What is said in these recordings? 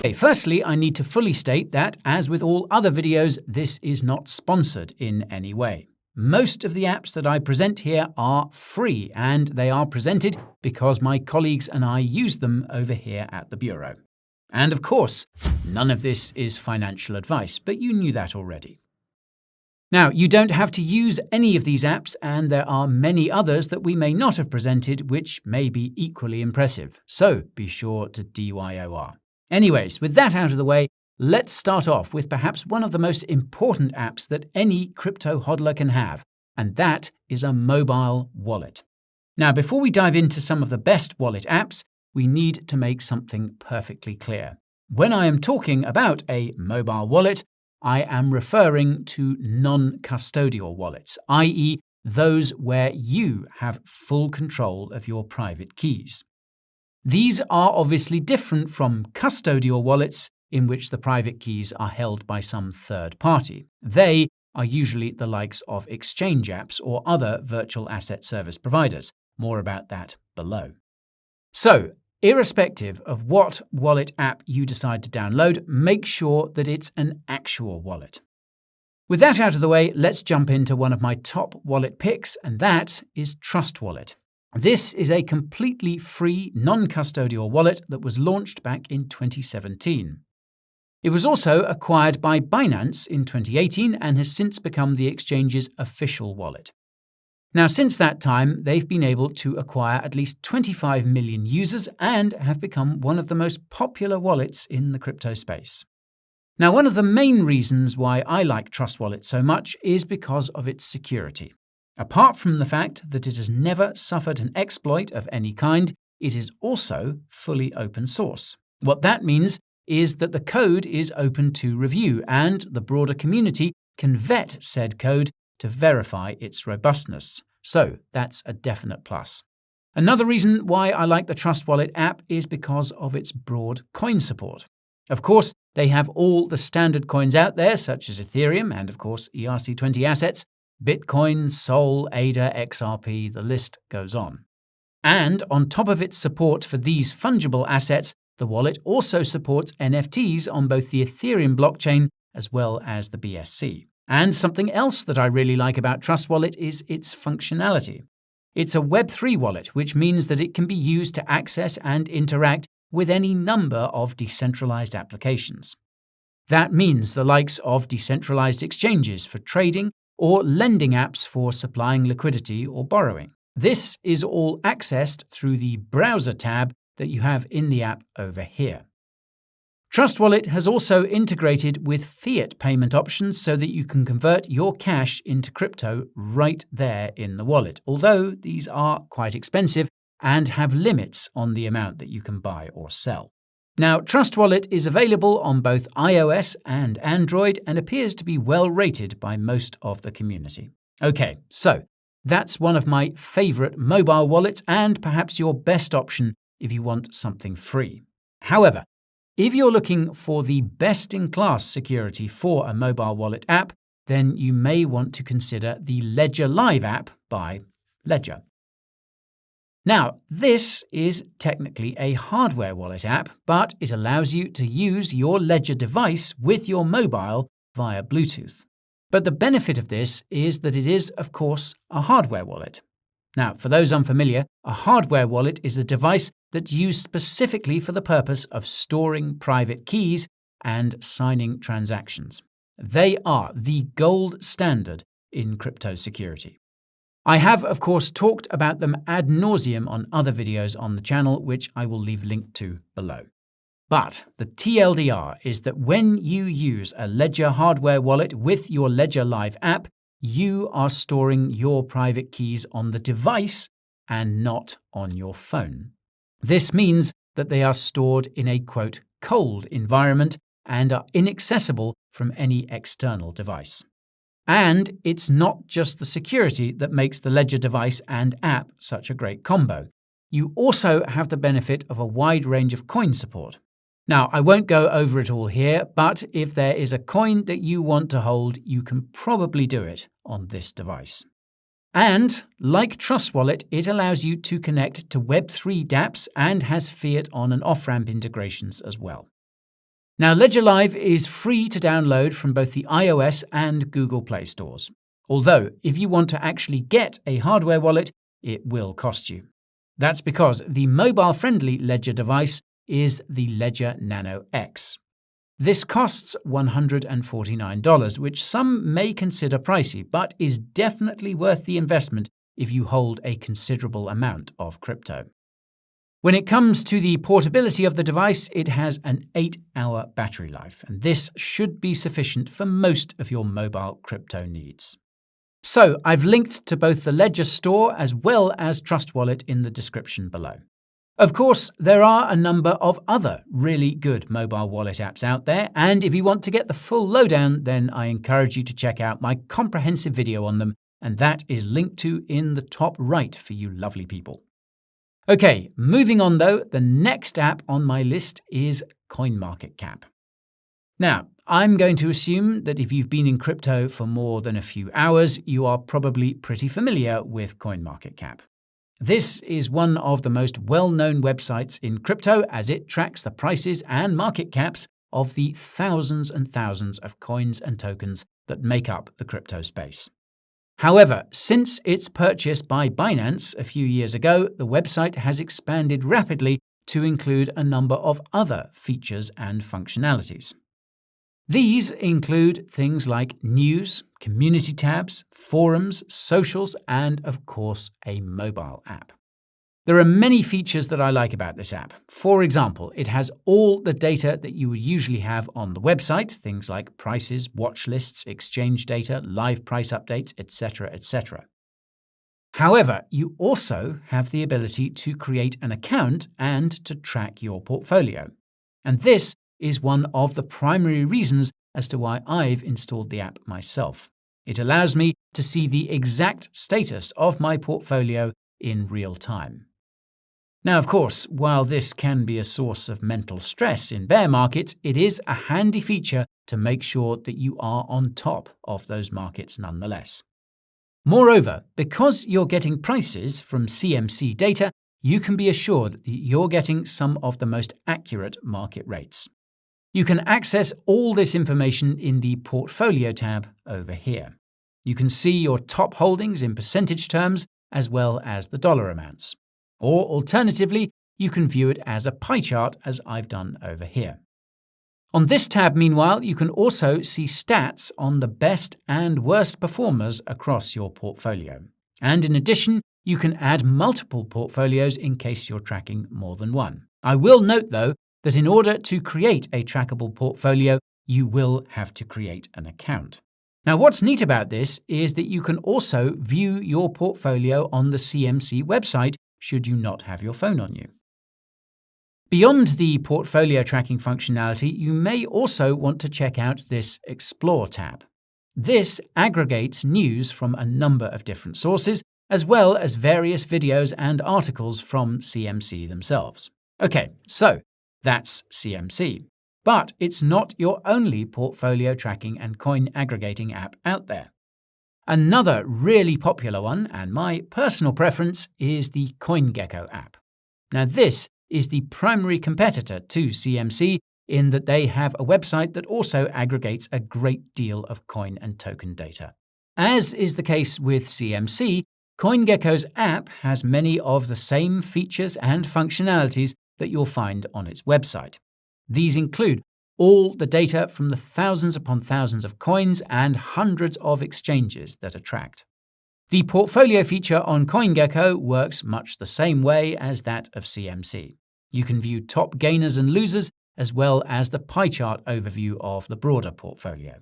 Okay, firstly, I need to fully state that, as with all other videos, this is not sponsored in any way. Most of the apps that I present here are free, and they are presented because my colleagues and I use them over here at the Bureau. And of course, none of this is financial advice, but you knew that already. Now, you don't have to use any of these apps, and there are many others that we may not have presented which may be equally impressive, so be sure to DYOR. Anyways, with that out of the way, let's start off with perhaps one of the most important apps that any crypto hodler can have, and that is a mobile wallet. Now, before we dive into some of the best wallet apps, we need to make something perfectly clear. When I am talking about a mobile wallet, I am referring to non-custodial wallets, i.e. those where you have full control of your private keys. These are obviously different from custodial wallets in which the private keys are held by some third party. They are usually the likes of exchange apps or other virtual asset service providers. More about that below. So, irrespective of what wallet app you decide to download, make sure that it's an actual wallet. With that out of the way, let's jump into one of my top wallet picks, and that is Trust Wallet. This is a completely free, non-custodial wallet that was launched back in 2017. It was also acquired by Binance in 2018 and has since become the exchange's official wallet. Now, since that time, they've been able to acquire at least 25 million users and have become one of the most popular wallets in the crypto space. Now, one of the main reasons why I like Trust Wallet so much is because of its security. Apart from the fact that it has never suffered an exploit of any kind, it is also fully open source. What that means is that the code is open to review, and the broader community can vet said code to verify its robustness. So that's a definite plus. Another reason why I like the Trust Wallet app is because of its broad coin support. Of course, they have all the standard coins out there, such as Ethereum and, of course, ERC20 assets, Bitcoin, Sol, ADA, XRP, the list goes on. And on top of its support for these fungible assets, the wallet also supports NFTs on both the Ethereum blockchain as well as the BSC. And something else that I really like about Trust Wallet is its functionality. It's a Web3 wallet, which means that it can be used to access and interact with any number of decentralized applications. That means the likes of decentralized exchanges for trading or lending apps for supplying liquidity or borrowing. This is all accessed through the Browser tab that you have in the app over here. Trust Wallet has also integrated with fiat payment options so that you can convert your cash into crypto right there in the wallet, although these are quite expensive and have limits on the amount that you can buy or sell. Now, Trust Wallet is available on both iOS and Android and appears to be well rated by most of the community. Okay, so that's one of my favorite mobile wallets and perhaps your best option if you want something free. However, if you're looking for the best-in-class security for a mobile wallet app, then you may want to consider the Ledger Live app by Ledger. Now, this is technically a hardware wallet app, but it allows you to use your Ledger device with your mobile via Bluetooth. But the benefit of this is that it is, of course, a hardware wallet. Now, for those unfamiliar, a hardware wallet is a device that's used specifically for the purpose of storing private keys and signing transactions. They are the gold standard in crypto security. I have, of course, talked about them ad nauseum on other videos on the channel, which I will leave linked to below. But the TLDR is that when you use a Ledger hardware wallet with your Ledger Live app, you are storing your private keys on the device and not on your phone. This means that they are stored in a, quote, cold environment and are inaccessible from any external device. And it's not just the security that makes the Ledger device and app such a great combo. You also have the benefit of a wide range of coin support. Now, I won't go over it all here, but if there is a coin that you want to hold, you can probably do it on this device. And, like Trust Wallet, it allows you to connect to Web3 dApps and has fiat on and off-ramp integrations as well. Now, Ledger Live is free to download from both the iOS and Google Play stores. Although, if you want to actually get a hardware wallet, it will cost you. That's because the mobile-friendly Ledger device is the Ledger Nano X. This costs $149, which some may consider pricey, but is definitely worth the investment if you hold a considerable amount of crypto. When it comes to the portability of the device, it has an 8-hour battery life, and this should be sufficient for most of your mobile crypto needs. So, I've linked to both the Ledger store as well as Trust Wallet in the description below. Of course, there are a number of other really good mobile wallet apps out there, and if you want to get the full lowdown, then I encourage you to check out my comprehensive video on them, and that is linked to in the top right for you lovely people. Okay, moving on though, the next app on my list is CoinMarketCap. Now, I'm going to assume that if you've been in crypto for more than a few hours, you are probably pretty familiar with CoinMarketCap. This is one of the most well-known websites in crypto as it tracks the prices and market caps of the thousands and thousands of coins and tokens that make up the crypto space. However, since its purchase by Binance a few years ago, the website has expanded rapidly to include a number of other features and functionalities. These include things like news, community tabs, forums, socials, and of course, a mobile app. There are many features that I like about this app. For example, it has all the data that you would usually have on the website, things like prices, watch lists, exchange data, live price updates, etc., etc. However, you also have the ability to create an account and to track your portfolio. And this is one of the primary reasons as to why I've installed the app myself. It allows me to see the exact status of my portfolio in real time. Now, of course, while this can be a source of mental stress in bear markets, it is a handy feature to make sure that you are on top of those markets nonetheless. Moreover, because you're getting prices from CMC data, you can be assured that you're getting some of the most accurate market rates. You can access all this information in the Portfolio tab over here. You can see your top holdings in percentage terms as well as the dollar amounts. Or alternatively, you can view it as a pie chart as I've done over here. On this tab, meanwhile, you can also see stats on the best and worst performers across your portfolio. And in addition, you can add multiple portfolios in case you're tracking more than one. I will note, though, that in order to create a trackable portfolio, you will have to create an account. Now, what's neat about this is that you can also view your portfolio on the CMC website should you not have your phone on you. Beyond the portfolio tracking functionality, you may also want to check out this Explore tab. This aggregates news from a number of different sources, as well as various videos and articles from CMC themselves. Okay, so that's CMC. But it's not your only portfolio tracking and coin aggregating app out there. Another really popular one, and my personal preference, is the CoinGecko app. Now, this is the primary competitor to CMC in that they have a website that also aggregates a great deal of coin and token data. As is the case with CMC, CoinGecko's app has many of the same features and functionalities that you'll find on its website. These include all the data from the thousands upon thousands of coins and hundreds of exchanges that are tracked. The portfolio feature on CoinGecko works much the same way as that of CMC. You can view top gainers and losers as well as the pie chart overview of the broader portfolio.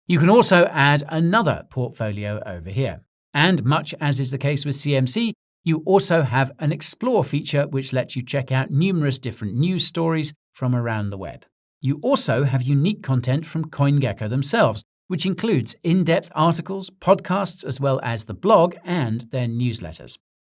You can also add another portfolio over here. And much as is the case with CMC, you also have an Explore feature which lets you check out numerous different news stories from around the web. You also have unique content from CoinGecko themselves, which includes in-depth articles, podcasts, as well as the blog and their newsletters.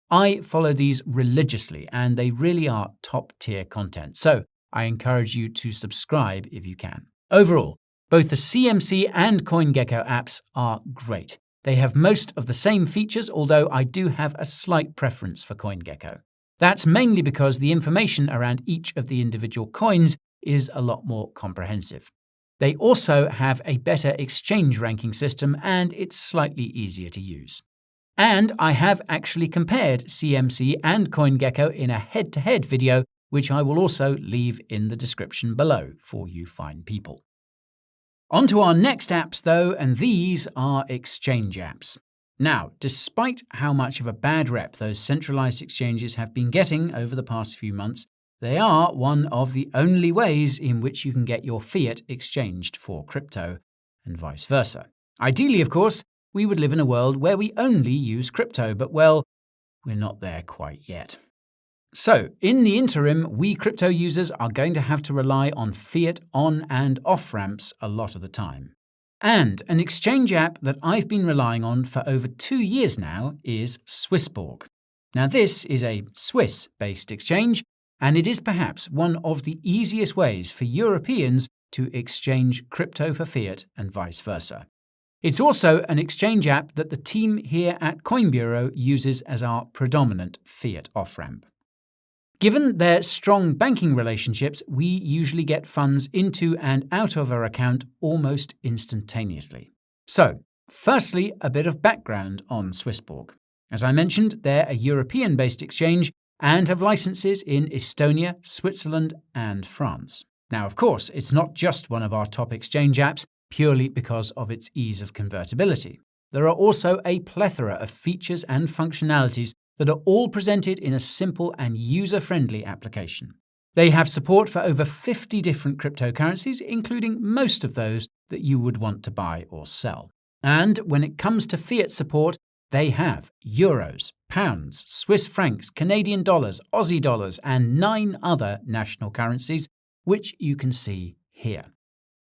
I follow these religiously, and they really are top-tier content, so I encourage you to subscribe if you can. Overall, both the CMC and CoinGecko apps are great. They have most of the same features, although I do have a slight preference for CoinGecko. That's mainly because the information around each of the individual coins is a lot more comprehensive. They also have a better exchange ranking system, and it's slightly easier to use. And I have actually compared CMC and CoinGecko in a head-to-head video, which I will also leave in the description below for you fine people. On to our next apps though, and these are exchange apps. Now, despite how much of a bad rep those centralized exchanges have been getting over the past few months, they are one of the only ways in which you can get your fiat exchanged for crypto, and vice versa. Ideally, of course, we would live in a world where we only use crypto, but well, we're not there quite yet. So, in the interim, we crypto users are going to have to rely on fiat on and off ramps a lot of the time. And an exchange app that I've been relying on for over 2 years now is Swissborg. Now, this is a Swiss-based exchange, and it is perhaps one of the easiest ways for Europeans to exchange crypto for fiat and vice versa. It's also an exchange app that the team here at Coin Bureau uses as our predominant fiat off-ramp. Given their strong banking relationships, we usually get funds into and out of our account almost instantaneously. So, firstly, a bit of background on Swissborg. As I mentioned, they're a European-based exchange and have licenses in Estonia, Switzerland, and France. Now, of course, it's not just one of our top exchange apps purely because of its ease of convertibility. There are also a plethora of features and functionalities that are all presented in a simple and user-friendly application. They have support for over 50 different cryptocurrencies, including most of those that you would want to buy or sell. And when it comes to fiat support, they have euros, pounds, Swiss francs, Canadian dollars, Aussie dollars, and 9 other national currencies, which you can see here.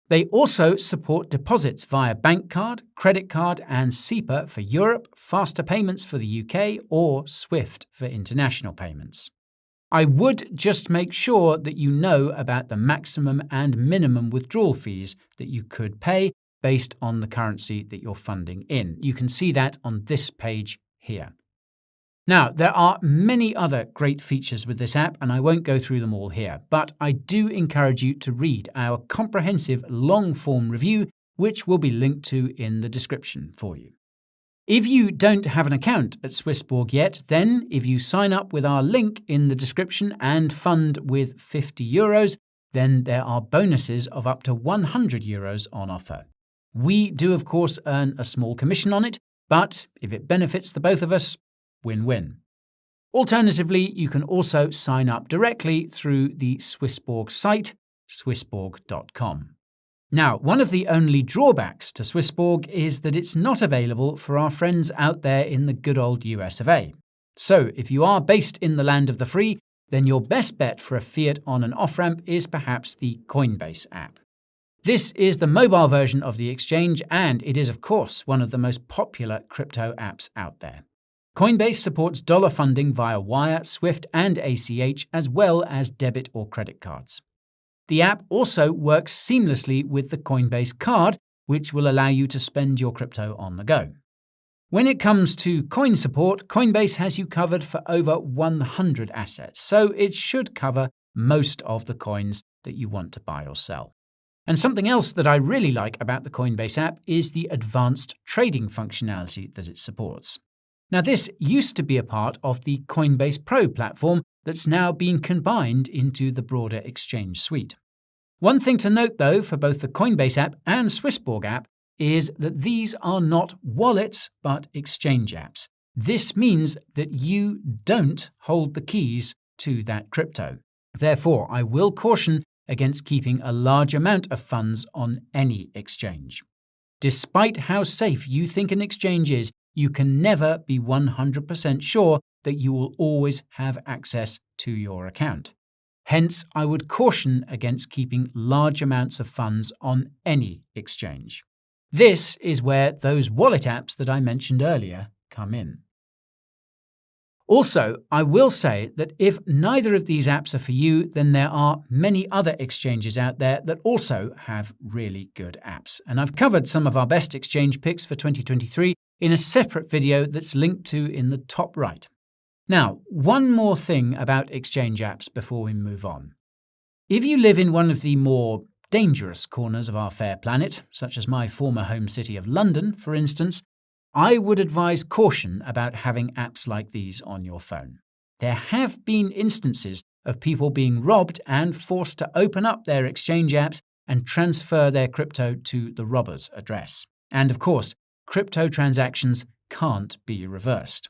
They also support deposits via bank card, credit card, and SEPA for Europe, faster payments for the UK, or SWIFT for international payments. I would just make sure that you know about the maximum and minimum withdrawal fees that you could pay based on the currency that you're funding in. You can see that on this page here. Now, there are many other great features with this app, and I won't go through them all here, but I do encourage you to read our comprehensive long-form review, which will be linked to in the description for you. If you don't have an account at Swissborg yet, then if you sign up with our link in the description and fund with €50, then there are bonuses of up to €100 on offer. We do, of course, earn a small commission on it, but if it benefits the both of us, win-win. Alternatively, you can also sign up directly through the Swissborg site, swissborg.com. Now, one of the only drawbacks to Swissborg is that it's not available for our friends out there in the good old US of A. So, if you are based in the land of the free, then your best bet for a fiat on and off-ramp is perhaps the Coinbase app. This is the mobile version of the exchange, and it is, of course, one of the most popular crypto apps out there. Coinbase supports dollar funding via Wire, Swift, and ACH, as well as debit or credit cards. The app also works seamlessly with the Coinbase card, which will allow you to spend your crypto on the go. When it comes to coin support, Coinbase has you covered for over 100 assets, so it should cover most of the coins that you want to buy or sell. And something else that I really like about the Coinbase app is the advanced trading functionality that it supports. Now, this used to be a part of the Coinbase Pro platform that's now been combined into the broader exchange suite. One thing to note, though, for both the Coinbase app and Swissborg app is that these are not wallets, but exchange apps. This means that you don't hold the keys to that crypto. Therefore, I will caution against keeping a large amount of funds on any exchange. Despite how safe you think an exchange is, you can never be 100% sure that you will always have access to your account. Hence, I would caution against keeping large amounts of funds on any exchange. This is where those wallet apps that I mentioned earlier come in. Also, I will say that if neither of these apps are for you, then there are many other exchanges out there that also have really good apps. And I've covered some of our best exchange picks for 2023 in a separate video that's linked to in the top right. Now, one more thing about exchange apps before we move on. If you live in one of the more dangerous corners of our fair planet, such as my former home city of London, for instance, I would advise caution about having apps like these on your phone. There have been instances of people being robbed and forced to open up their exchange apps and transfer their crypto to the robber's address. And of course, crypto transactions can't be reversed.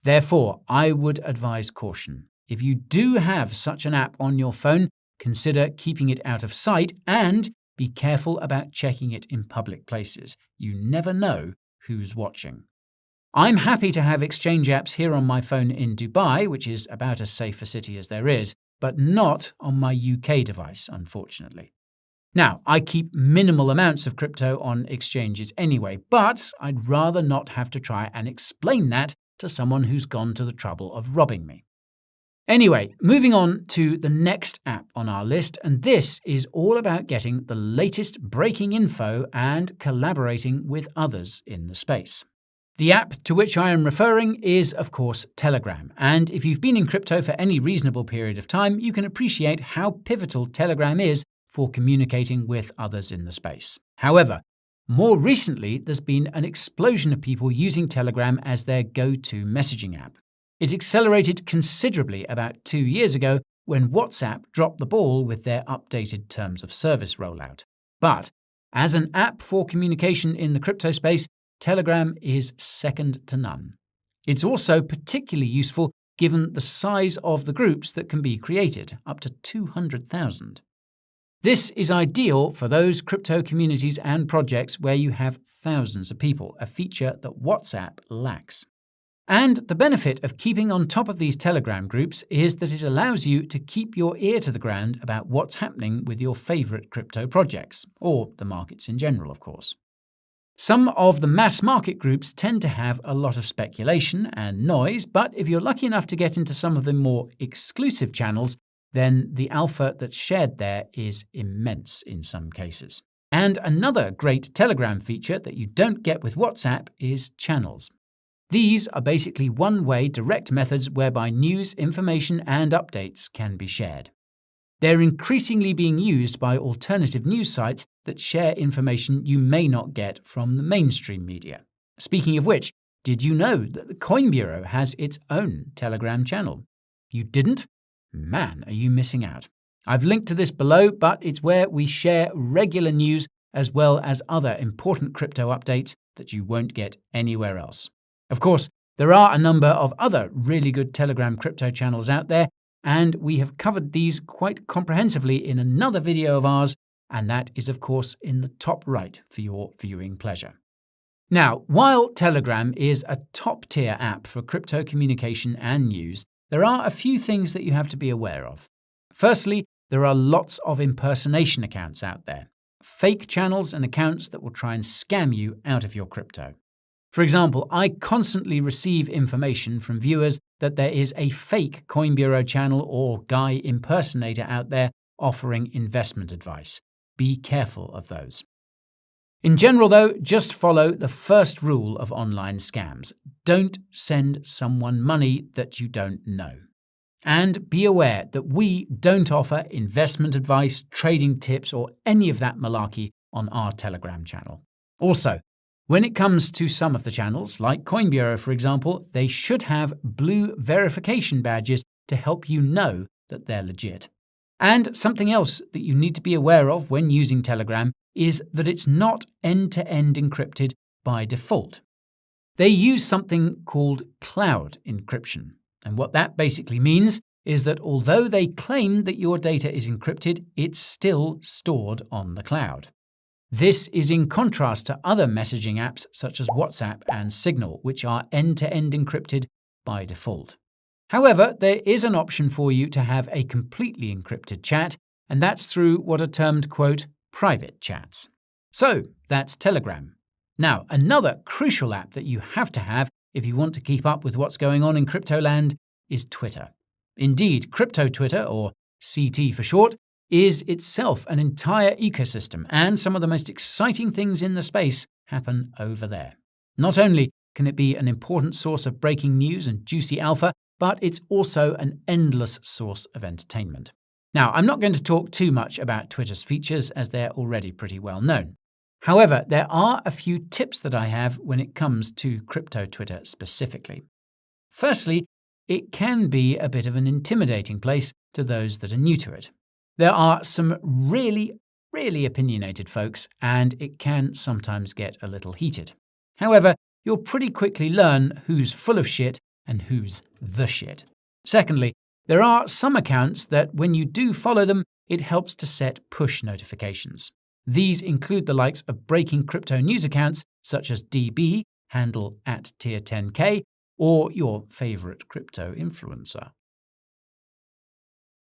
Therefore, I would advise caution. If you do have such an app on your phone, consider keeping it out of sight and be careful about checking it in public places. You never know who's watching. I'm happy to have exchange apps here on my phone in Dubai, which is about as safe a city as there is, but not on my UK device, unfortunately. Now, I keep minimal amounts of crypto on exchanges anyway, but I'd rather not have to try and explain that to someone who's gone to the trouble of robbing me. Anyway, moving on to the next app on our list, and this is all about getting the latest breaking info and collaborating with others in the space. The app to which I am referring is, of course, Telegram, and if you've been in crypto for any reasonable period of time, you can appreciate how pivotal Telegram is for communicating with others in the space. However, more recently, there's been an explosion of people using Telegram as their go-to messaging app. It accelerated considerably about 2 years ago when WhatsApp dropped the ball with their updated terms of service rollout. But as an app for communication in the crypto space, Telegram is second to none. It's also particularly useful given the size of the groups that can be created, up to 200,000. This is ideal for those crypto communities and projects where you have thousands of people, a feature that WhatsApp lacks. And the benefit of keeping on top of these Telegram groups is that it allows you to keep your ear to the ground about what's happening with your favorite crypto projects, or the markets in general, of course. Some of the mass market groups tend to have a lot of speculation and noise, but if you're lucky enough to get into some of the more exclusive channels, then the alpha that's shared there is immense in some cases. And another great Telegram feature that you don't get with WhatsApp is channels. These are basically one-way direct methods whereby news, information, and updates can be shared. They're increasingly being used by alternative news sites that share information you may not get from the mainstream media. Speaking of which, did you know that the Coin Bureau has its own Telegram channel? You didn't? Man, are you missing out. I've linked to this below, but it's where we share regular news as well as other important crypto updates that you won't get anywhere else. Of course, there are a number of other really good Telegram crypto channels out there, and we have covered these quite comprehensively in another video of ours, and that is, of course, in the top right for your viewing pleasure. Now, while Telegram is a top-tier app for crypto communication and news, there are a few things that you have to be aware of. Firstly, there are lots of impersonation accounts out there, fake channels and accounts that will try and scam you out of your crypto. For example, I constantly receive information from viewers that there is a fake Coin Bureau channel or guy impersonator out there offering investment advice. Be careful of those. In general, though, just follow the first rule of online scams. Don't send someone money that you don't know. And be aware that we don't offer investment advice, trading tips, or any of that malarkey on our Telegram channel. Also, when it comes to some of the channels, like Coin Bureau for example, they should have blue verification badges to help you know that they're legit. And something else that you need to be aware of when using Telegram is that it's not end-to-end encrypted by default. They use something called cloud encryption. And what that basically means is that although they claim that your data is encrypted, it's still stored on the cloud. This is in contrast to other messaging apps such as WhatsApp and Signal, which are end-to-end encrypted by default. However, there is an option for you to have a completely encrypted chat, and that's through what are termed, quote, private chats. So that's Telegram. Now, another crucial app that you have to have if you want to keep up with what's going on in crypto land is Twitter. Indeed, Crypto Twitter, or CT for short, is itself an entire ecosystem, and some of the most exciting things in the space happen over there. Not only can it be an important source of breaking news and juicy alpha, but it's also an endless source of entertainment. Now, I'm not going to talk too much about Twitter's features as they're already pretty well known. However, there are a few tips that I have when it comes to crypto Twitter specifically. Firstly, it can be a bit of an intimidating place to those that are new to it. There are some really opinionated folks, and it can sometimes get a little heated. However, you'll pretty quickly learn who's full of shit and who's the shit. Secondly, there are some accounts that when you do follow them, it helps to set push notifications. These include the likes of breaking crypto news accounts such as DB, handle @tier10k, or your favorite crypto influencer.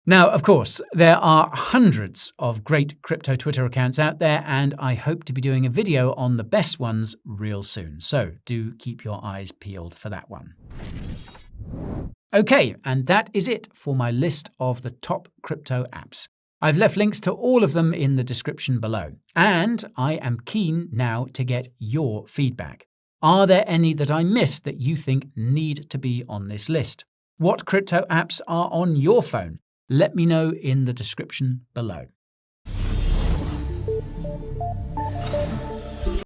Now, of course, there are hundreds of great crypto Twitter accounts out there, and I hope to be doing a video on the best ones real soon. So do keep your eyes peeled for that one. Okay, and that is it for my list of the top crypto apps. I've left links to all of them in the description below, and I am keen now to get your feedback. Are there any that I missed that you think need to be on this list? What crypto apps are on your phone? Let me know in the description below.